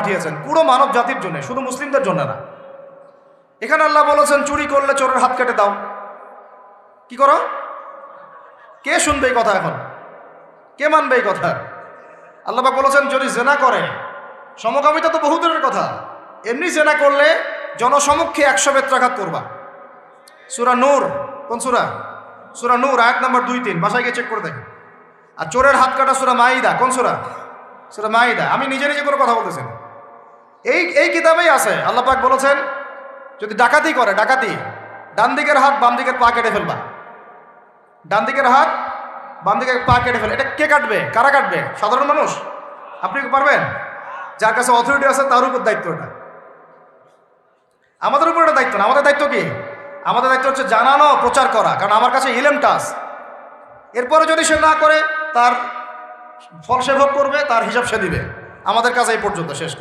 পাঠিয়েছেন পুরো মানব জাতির জন্য, শুধু মুসলিমদের জন্য না। এখানে আল্লাহ বলেছেন চুরি করলে চোরের হাত কেটে দাও। কি করো? কে শুনবে এই কথা? এখন কে মানবে এই কথা? আল্লাহ পাক বলেছেন যদি জেনা করে, সমকামিতা তো বহু দূরের কথা, এমনি জেনা করলে জনসমক্ষে 100 বেত্রাঘাত করবা। সূরা নূর, কোন সূরা? সূরা নূর আয়াত নাম্বার 2-3, বাসায় গিয়ে চেক করে দেখেন। আর চোরের হাত কাটা সূরা মাইদা, কোন সূরা? সূরা মাইদা। আমি নিজে নিজে কোনো কথা বলতেছি না, এই কিতাবেই আছে। আল্লাহ পাক বলেছেন যদি ডাকাতি করে, ডাকাতি, ডান দিকের হাত বাম দিকের পা কেটে ফেলবা। ডান দিকের হাত বাম দিকের পা কেটে ফেলে। এটা কে কাটবে? কারা কাটবে? সাধারণ মানুষ? আপনি কি পারবেন? যার কাছে অথরিটি আছে তার উপর দায়িত্ব এটা, আমাদের উপর এটা দায়িত্ব না। আমাদের দায়িত্ব কি? আমাদের দায়িত্ব হচ্ছে জানানো, প্রচার করা, কারণ আমার কাছে ইলমটা আছে। এরপরে যদি সে না করে, তার ফল সে ভোগ করবে, তার হিসাব সে দিবে। আমাদের কাছে এই পর্যন্ত শেষ।